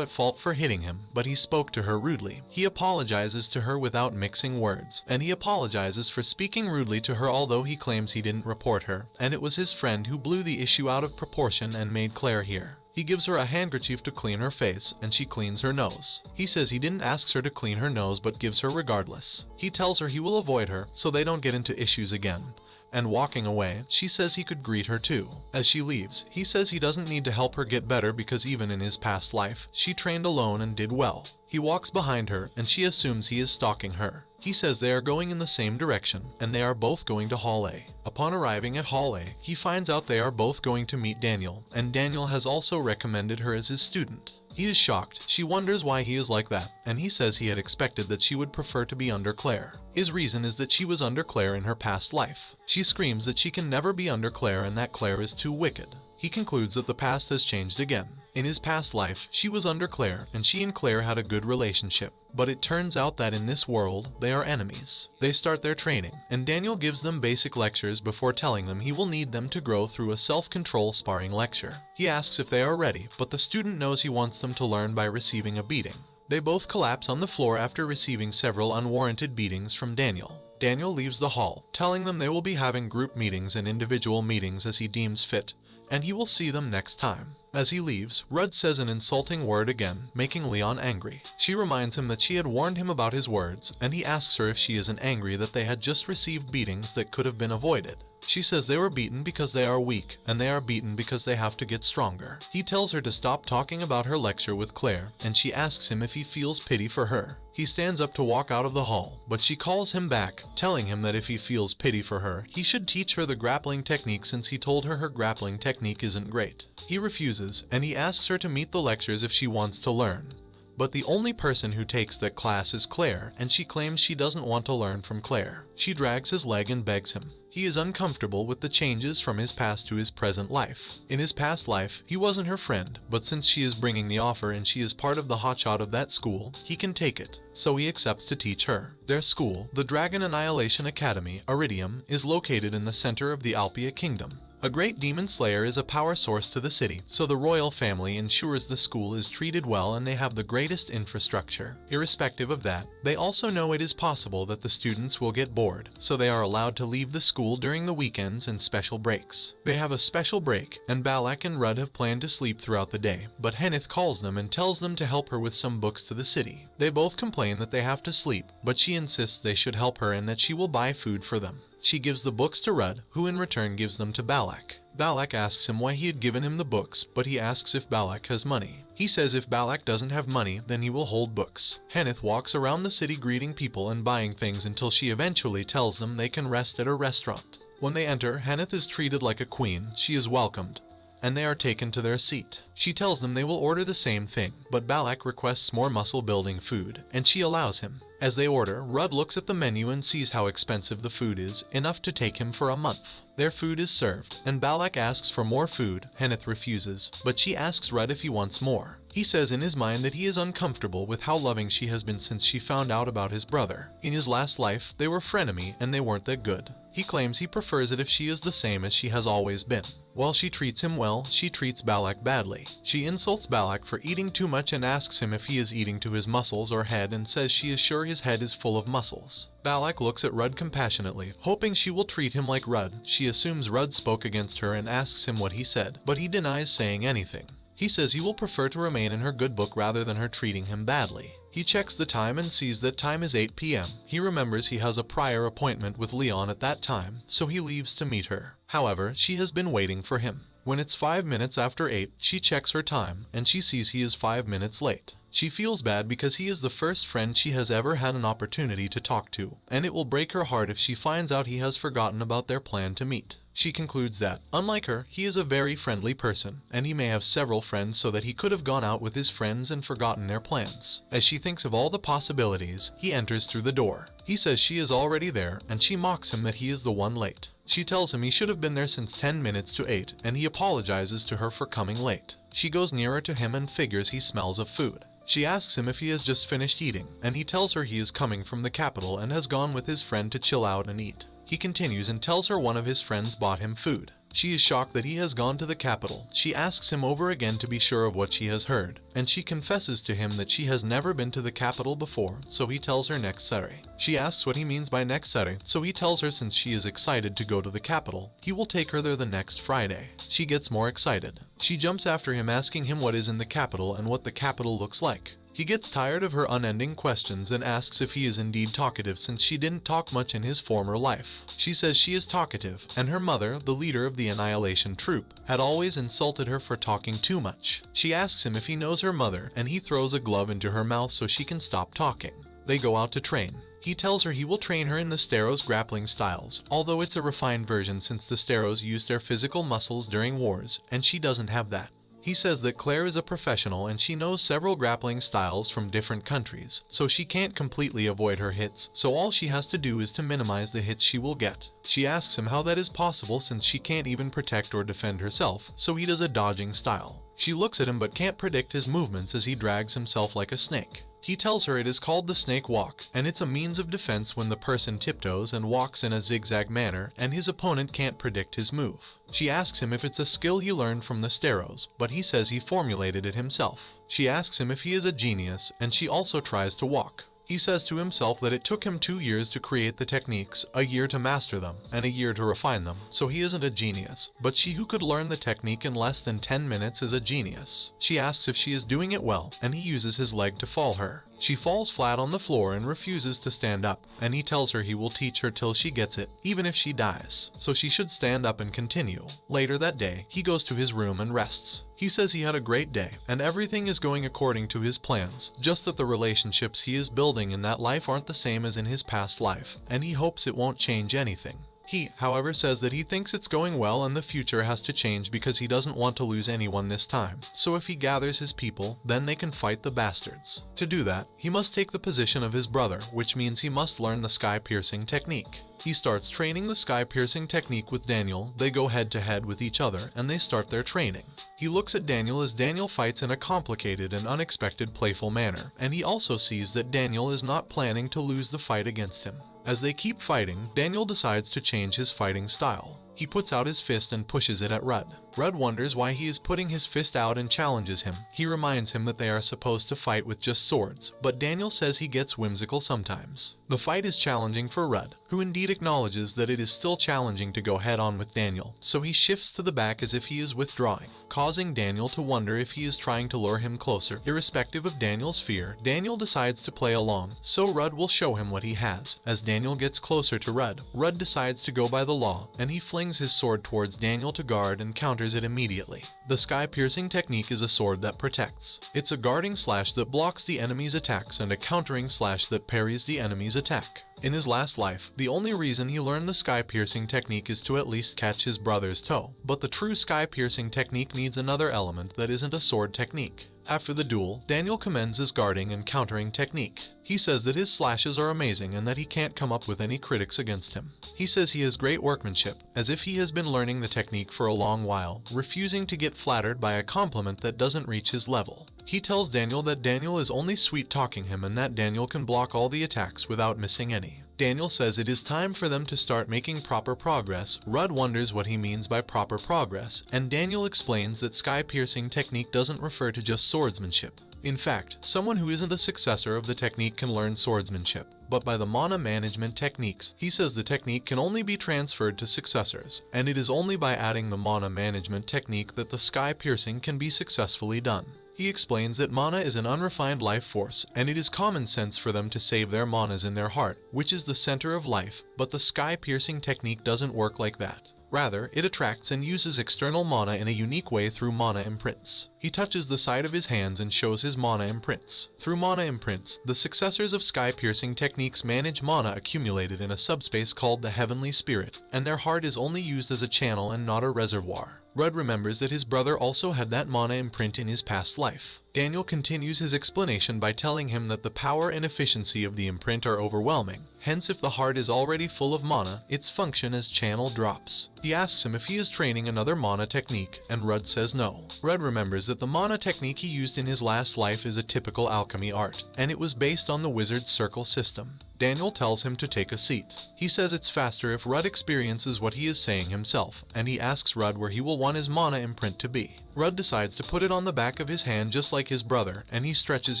at fault for hitting him, but he spoke to her rudely. He apologizes to her without mixing words, and he apologizes for speaking rudely to her, although he claims he didn't report her, and it was his friend who blew the issue out of proportion and made Claire hear. He gives her a handkerchief to clean her face, and she cleans her nose. He says he didn't ask her to clean her nose but gives her regardless. He tells her he will avoid her so they don't get into issues again. And walking away, she says he could greet her too. As she leaves, he says he doesn't need to help her get better because even in his past life, she trained alone and did well. He walks behind her and she assumes he is stalking her. He says they are going in the same direction and they are both going to Hall A. Upon arriving at Hall A, he finds out they are both going to meet Daniel, and Daniel has also recommended her as his student. He is shocked. She wonders why he is like that, and he says he had expected that she would prefer to be under Claire. His reason is that she was under Claire in her past life. She screams that she can never be under Claire and that Claire is too wicked. He concludes that the past has changed again. In his past life, she was under Claire, and she and Claire had a good relationship. But it turns out that in this world, they are enemies. They start their training, and Daniel gives them basic lectures before telling them he will need them to grow through a self-control sparring lecture. He asks if they are ready, but the student knows he wants them to learn by receiving a beating. They both collapse on the floor after receiving several unwarranted beatings from Daniel. Daniel leaves the hall, telling them they will be having group meetings and individual meetings as he deems fit, and he will see them next time. As he leaves, Rudd says an insulting word again, making Leon angry. She reminds him that she had warned him about his words, and he asks her if she isn't angry that they had just received beatings that could have been avoided. She says they were beaten because they are weak, and they are beaten because they have to get stronger. He tells her to stop talking about her lecture with Claire, and she asks him if he feels pity for her. He stands up to walk out of the hall, but she calls him back, telling him that if he feels pity for her, he should teach her the grappling technique since he told her her grappling technique isn't great. He refuses, and he asks her to meet the lectures if she wants to learn. But the only person who takes that class is Claire, and she claims she doesn't want to learn from Claire. She drags his leg and begs him. He is uncomfortable with the changes from his past to his present life. In his past life, he wasn't her friend, but since she is bringing the offer and she is part of the hotshot of that school, he can take it. So he accepts to teach her. Their school, the Dragon Annihilation Academy, Iridium, is located in the center of the Alpia Kingdom. A great demon slayer is a power source to the city, so the royal family ensures the school is treated well and they have the greatest infrastructure. Irrespective of that, they also know it is possible that the students will get bored, so they are allowed to leave the school during the weekends and special breaks. They have a special break, and Balak and Rudd have planned to sleep throughout the day, but Henneth calls them and tells them to help her with some books to the city. They both complain that they have to sleep, but she insists they should help her and that she will buy food for them. She gives the books to Rudd, who in return gives them to Balak. Balak asks him why he had given him the books, but he asks if Balak has money. He says if Balak doesn't have money, then he will hold books. Henneth walks around the city greeting people and buying things until she eventually tells them they can rest at a restaurant. When they enter, Henneth is treated like a queen, she is welcomed, and they are taken to their seat. She tells them they will order the same thing, but Balak requests more muscle-building food, and she allows him. As they order, Rudd looks at the menu and sees how expensive the food is, enough to take him for a month. Their food is served, and Balak asks for more food. Henneth refuses, but she asks Rudd if he wants more. He says in his mind that he is uncomfortable with how loving she has been since she found out about his brother. In his last life, they were frenemy and they weren't that good. He claims he prefers it if she is the same as she has always been. While she treats him well, she treats Balak badly. She insults Balak for eating too much and asks him if he is eating to his muscles or head and says she is sure his head is full of muscles. Balak looks at Rudd compassionately, hoping she will treat him like Rudd. She assumes Rudd spoke against her and asks him what he said, but he denies saying anything. He says he will prefer to remain in her good book rather than her treating him badly. He checks the time and sees that time is 8 p.m. He remembers he has a prior appointment with Leon at that time, so he leaves to meet her. However, she has been waiting for him. When it's 5 minutes after 8, she checks her time, and she sees he is 5 minutes late. She feels bad because he is the first friend she has ever had an opportunity to talk to, and it will break her heart if she finds out he has forgotten about their plan to meet. She concludes that, unlike her, he is a very friendly person, and he may have several friends so that he could have gone out with his friends and forgotten their plans. As she thinks of all the possibilities, he enters through the door. He says she is already there, and she mocks him that he is the one late. She tells him he should have been there since 10 minutes to 8, and he apologizes to her for coming late. She goes nearer to him and figures he smells of food. She asks him if he has just finished eating, and he tells her he is coming from the capital and has gone with his friend to chill out and eat. He continues and tells her one of his friends bought him food. She is shocked that he has gone to the capital. She asks him over again to be sure of what she has heard, and she confesses to him that she has never been to the capital before, so he tells her next Saturday. She asks what he means by next Saturday, so he tells her since she is excited to go to the capital, he will take her there the next Friday. She gets more excited. She jumps after him asking him what is in the capital and what the capital looks like. He gets tired of her unending questions and asks if he is indeed talkative since she didn't talk much in his former life. She says she is talkative, and her mother, the leader of the Annihilation Troop, had always insulted her for talking too much. She asks him if he knows her mother, and he throws a glove into her mouth so she can stop talking. They go out to train. He tells her he will train her in the Steros grappling styles, although it's a refined version since the Steros use their physical muscles during wars, and she doesn't have that. He says that Claire is a professional and she knows several grappling styles from different countries, so she can't completely avoid her hits, so all she has to do is to minimize the hits she will get. She asks him how that is possible since she can't even protect or defend herself, so he does a dodging style. She looks at him but can't predict his movements as he drags himself like a snake. He tells her it is called the snake walk, and it's a means of defense when the person tiptoes and walks in a zigzag manner and his opponent can't predict his move. She asks him if it's a skill he learned from the Steros, but he says he formulated it himself. She asks him if he is a genius, and she also tries to walk. He says to himself that it took him 2 years to create the techniques, a year to master them, and a year to refine them, so he isn't a genius. But she who could learn the technique in less than 10 minutes is a genius. She asks if she is doing it well, and he uses his leg to fall her. She falls flat on the floor and refuses to stand up, and he tells her he will teach her till she gets it, even if she dies, so she should stand up and continue. Later that day, he goes to his room and rests. He says he had a great day, and everything is going according to his plans, just that the relationships he is building in that life aren't the same as in his past life, and he hopes it won't change anything. He, however, says that he thinks it's going well and the future has to change because he doesn't want to lose anyone this time. So if he gathers his people, then they can fight the bastards. To do that, he must take the position of his brother, which means he must learn the sky-piercing technique. He starts training the sky-piercing technique with Daniel. They go head-to-head with each other, and they start their training. He looks at Daniel as Daniel fights in a complicated and unexpected playful manner, and he also sees that Daniel is not planning to lose the fight against him. As they keep fighting, Daniel decides to change his fighting style. He puts out his fist and pushes it at Rudd. Rudd wonders why he is putting his fist out and challenges him. He reminds him that they are supposed to fight with just swords, but Daniel says he gets whimsical sometimes. The fight is challenging for Rudd, who indeed acknowledges that it is still challenging to go head-on with Daniel, so he shifts to the back as if he is withdrawing, causing Daniel to wonder if he is trying to lure him closer. Irrespective of Daniel's fear, Daniel decides to play along, so Rudd will show him what he has. As Daniel gets closer to Rudd, Rudd decides to go by the law, and he flings his sword towards Daniel to guard and counters it immediately. The sky-piercing technique is a sword that protects. It's a guarding slash that blocks the enemy's attacks and a countering slash that parries the enemy's attack. In his last life, the only reason he learned the sky-piercing technique is to at least catch his brother's toe, but the true sky-piercing technique needs another element that isn't a sword technique. After the duel, Daniel commends his guarding and countering technique. He says that his slashes are amazing and that he can't come up with any critics against him. He says he has great workmanship, as if he has been learning the technique for a long while, refusing to get flattered by a compliment that doesn't reach his level. He tells Daniel that Daniel is only sweet-talking him and that Daniel can block all the attacks without missing any. Daniel says it is time for them to start making proper progress. Rudd wonders what he means by proper progress, and Daniel explains that sky-piercing technique doesn't refer to just swordsmanship. In fact, someone who isn't a successor of the technique can learn swordsmanship, but by the mana management techniques. He says the technique can only be transferred to successors, and it is only by adding the mana management technique that the sky-piercing can be successfully done. He explains that mana is an unrefined life force, and it is common sense for them to save their manas in their heart, which is the center of life, but the sky-piercing technique doesn't work like that. Rather, it attracts and uses external mana in a unique way through mana imprints. He touches the side of his hands and shows his mana imprints. Through mana imprints, the successors of sky-piercing techniques manage mana accumulated in a subspace called the Heavenly Spirit, and their heart is only used as a channel and not a reservoir. Rudd remembers that his brother also had that mana imprint in his past life. Daniel continues his explanation by telling him that the power and efficiency of the imprint are overwhelming. Hence, if the heart is already full of mana, its function as channel drops. He asks him if he is training another mana technique, and Rudd says no. Rudd remembers that the mana technique he used in his last life is a typical alchemy art, and it was based on the wizard's circle system. Daniel tells him to take a seat. He says it's faster if Rudd experiences what he is saying himself, and he asks Rudd where he will want his mana imprint to be. Rudd decides to put it on the back of his hand just like his brother, and he stretches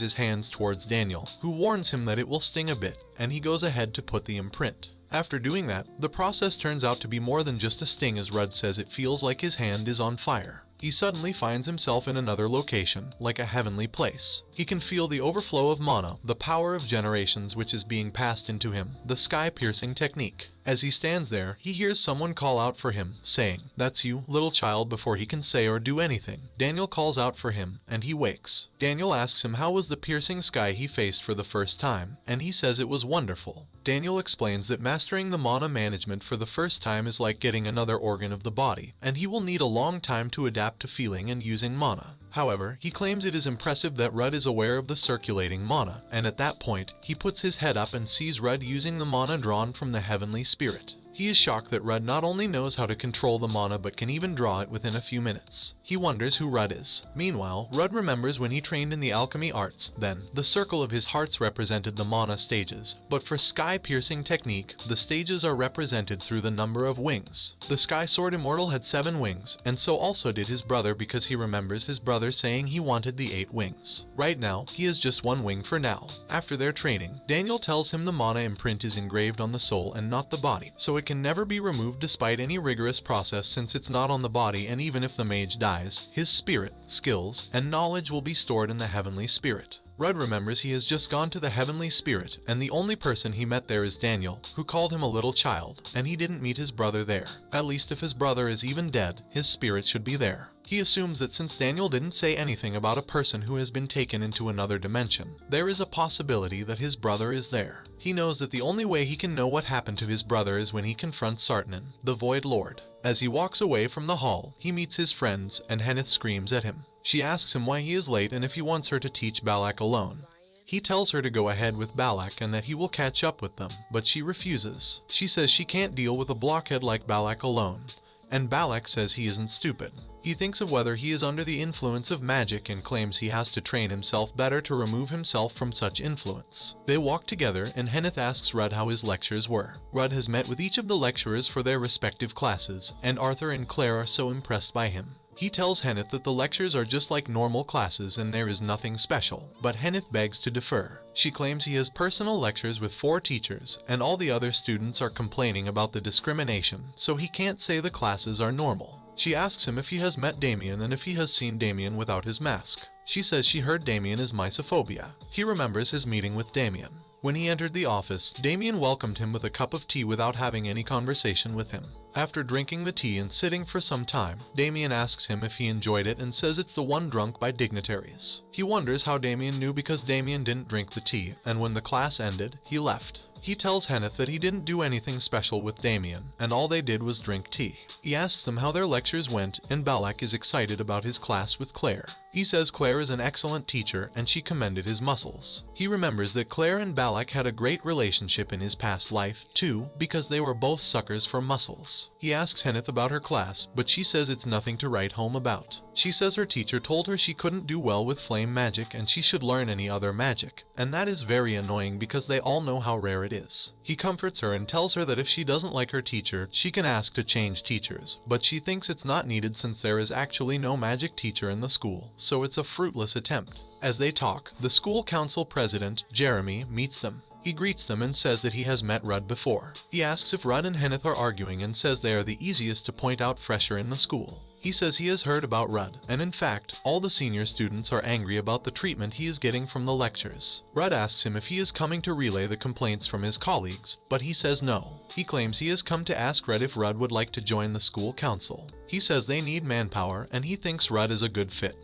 his hands towards Daniel, who warns him that it will sting a bit, and he goes ahead to put the imprint. After doing that, the process turns out to be more than just a sting, as Rudd says it feels like his hand is on fire. He suddenly finds himself in another location, like a heavenly place. He can feel the overflow of mana, the power of generations which is being passed into him, the sky-piercing technique. As he stands there, he hears someone call out for him, saying, "That's you, little child," before he can say or do anything. Daniel calls out for him, and he wakes. Daniel asks him how was the piercing sky he faced for the first time, and he says it was wonderful. Daniel explains that mastering the mana management for the first time is like getting another organ of the body, and he will need a long time to adapt to feeling and using mana. However, he claims it is impressive that Rudd is aware of the circulating mana, and at that point, he puts his head up and sees Rudd using the mana drawn from the Heavenly Spirit. He is shocked that Rudd not only knows how to control the mana but can even draw it within a few minutes. He wonders who Rudd is. Meanwhile, Rudd remembers when he trained in the alchemy arts, then, the circle of his hearts represented the mana stages, but for sky-piercing technique, the stages are represented through the number of wings. The Sky Sword Immortal had 7 wings, and so also did his brother because he remembers his brother saying he wanted the 8 wings. Right now, he has just 1 wing for now. After their training, Daniel tells him the mana imprint is engraved on the soul and not the body, so it can never be removed despite any rigorous process since it's not on the body, and even if the mage dies, his spirit, skills, and knowledge will be stored in the Heavenly Spirit. Rudd remembers he has just gone to the Heavenly Spirit, and the only person he met there is Daniel, who called him a little child, and he didn't meet his brother there. At least if his brother is even dead, his spirit should be there. He assumes that since Daniel didn't say anything about a person who has been taken into another dimension, there is a possibility that his brother is there. He knows that the only way he can know what happened to his brother is when he confronts Sartnan, the Void Lord. As he walks away from the hall, he meets his friends, and Henneth screams at him. She asks him why he is late and if he wants her to teach Balak alone. He tells her to go ahead with Balak and that he will catch up with them, but she refuses. She says she can't deal with a blockhead like Balak alone, and Balak says he isn't stupid. He thinks of whether he is under the influence of magic and claims he has to train himself better to remove himself from such influence. They walk together and Henneth asks Rudd how his lectures were. Rudd has met with each of the lecturers for their respective classes, and Arthur and Claire are so impressed by him. He tells Henneth that the lectures are just like normal classes and there is nothing special, but Henneth begs to defer. She claims he has personal lectures with 4 teachers, and all the other students are complaining about the discrimination, so he can't say the classes are normal. She asks him if he has met Damien and if he has seen Damien without his mask. She says she heard Damien is mysophobia. He remembers his meeting with Damien. When he entered the office, Damien welcomed him with a cup of tea without having any conversation with him. After drinking the tea and sitting for some time, Damien asks him if he enjoyed it and says it's the one drunk by dignitaries. He wonders how Damien knew because Damien didn't drink the tea, and when the class ended, he left. He tells Henneth that he didn't do anything special with Damien, and all they did was drink tea. He asks them how their lectures went, and Balak is excited about his class with Claire. He says Claire is an excellent teacher and she commended his muscles. He remembers that Claire and Balak had a great relationship in his past life, too, because they were both suckers for muscles. He asks Henneth about her class, but she says it's nothing to write home about. She says her teacher told her she couldn't do well with flame magic and she should learn any other magic, and that is very annoying because they all know how rare it is. He comforts her and tells her that if she doesn't like her teacher, she can ask to change teachers, but she thinks it's not needed since there is actually no magic teacher in the school, so it's a fruitless attempt. As they talk, the school council president, Jeremy, meets them. He greets them and says that he has met Rudd before. He asks if Rudd and Henneth are arguing and says they are the easiest to point out fresher in the school. He He says he has heard about Rudd, and in fact, all the senior students are angry about the treatment he is getting from the lectures. Rudd asks him if he is coming to relay the complaints from his colleagues, but he says no. He claims he has come to ask Rudd if Rudd would like to join the school council. He says they need manpower, and he thinks Rudd is a good fit.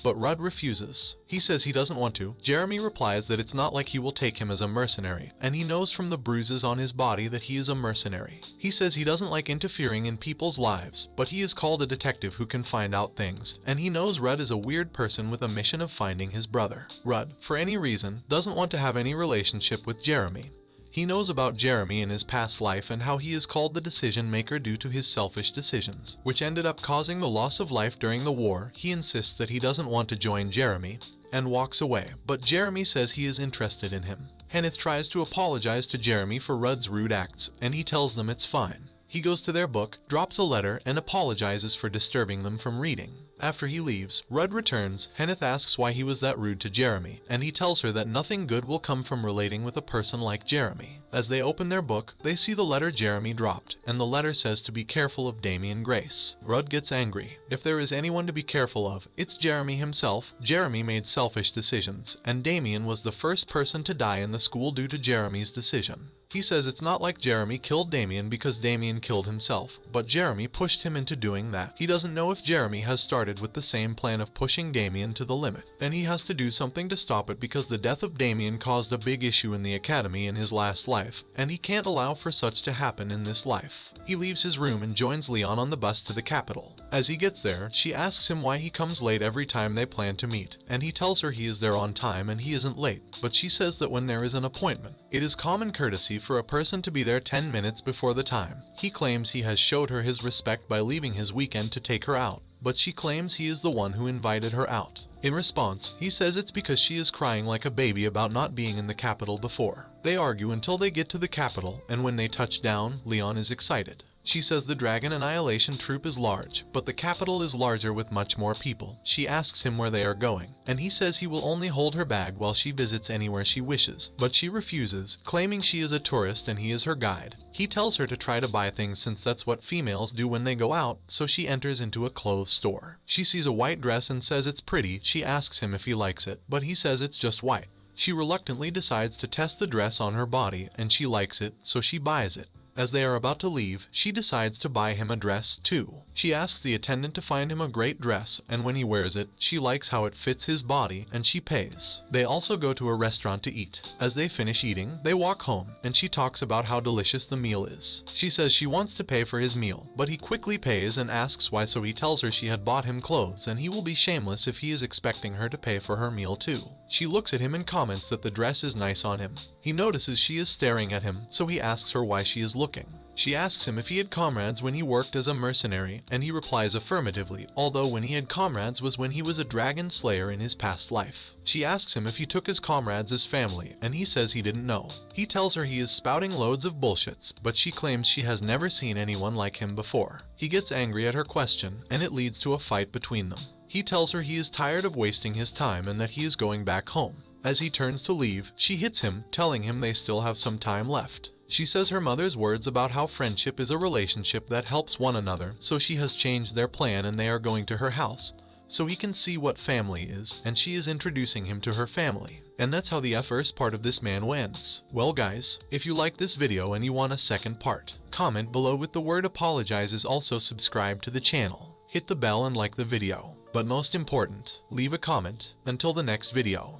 But Rudd refuses. He says he doesn't want to. Jeremy replies that it's not like he will take him as a mercenary, and he knows from the bruises on his body that he is a mercenary. He says he doesn't like interfering in people's lives, but he is called a detective who can find out things, and he knows Rudd is a weird person with a mission of finding his brother. Rudd, for any reason, doesn't want to have any relationship with Jeremy. He knows about Jeremy in his past life and how he is called the decision maker due to his selfish decisions, which ended up causing the loss of life during the war. He insists that he doesn't want to join Jeremy and walks away, but Jeremy says he is interested in him. Henneth tries to apologize to Jeremy for Rudd's rude acts, and he tells them it's fine. He goes to their book, drops a letter, and apologizes for disturbing them from reading. After he leaves, Rudd returns. Henneth asks why he was that rude to Jeremy, and he tells her that nothing good will come from relating with a person like Jeremy. As they open their book, they see the letter Jeremy dropped, and the letter says to be careful of Damien Grace. Rudd gets angry. If there is anyone to be careful of, it's Jeremy himself. Jeremy made selfish decisions, and Damien was the first person to die in the school due to Jeremy's decision. He says it's not like Jeremy killed Damien because Damien killed himself, but Jeremy pushed him into doing that. He doesn't know if Jeremy has started with the same plan of pushing Damien to the limit, and he has to do something to stop it because the death of Damien caused a big issue in the academy in his last life, and he can't allow for such to happen in this life. He leaves his room and joins Leon on the bus to the capital. As he gets there, she asks him why he comes late every time they plan to meet, and he tells her he is there on time and he isn't late, but she says that when there is an appointment, it is common courtesy for a person to be there 10 minutes before the time. He claims he has showed her his respect by leaving his weekend to take her out, but she claims he is the one who invited her out. In response, he says it's because she is crying like a baby about not being in the capital before. They argue until they get to the capital, and when they touch down, Leon is excited. She says the Dragon Annihilation troop is large, but the capital is larger with much more people. She asks him where they are going, and he says he will only hold her bag while she visits anywhere she wishes, but she refuses, claiming she is a tourist and he is her guide. He tells her to try to buy things since that's what females do when they go out, so she enters into a clothes store. She sees a white dress and says it's pretty. She asks him if he likes it, but he says it's just white. She reluctantly decides to test the dress on her body, and she likes it, so she buys it. As they are about to leave, she decides to buy him a dress too. She asks the attendant to find him a great dress, and when he wears it, she likes how it fits his body, and she pays. They also go to a restaurant to eat. As they finish eating, they walk home, and she talks about how delicious the meal is. She says she wants to pay for his meal, but he quickly pays and asks why, so he tells her she had bought him clothes and he will be shameless if he is expecting her to pay for her meal too. She looks at him and comments that the dress is nice on him. He notices she is staring at him, so he asks her why she is looking. She asks him if he had comrades when he worked as a mercenary, and he replies affirmatively, although when he had comrades was when he was a dragon slayer in his past life. She asks him if he took his comrades as family, and he says he didn't know. He tells her he is spouting loads of bullshits, but she claims she has never seen anyone like him before. He gets angry at her question, and it leads to a fight between them. He tells her he is tired of wasting his time and that he is going back home. As he turns to leave, she hits him, telling him they still have some time left. She says her mother's words about how friendship is a relationship that helps one another, so she has changed their plan and they are going to her house, so he can see what family is, and she is introducing him to her family. And that's how the first part of this Manhwa ends. Well guys, if you like this video and you want a second part, comment below with the word apologizes. Also subscribe to the channel, hit the bell and like the video. But most important, leave a comment. Until the next video.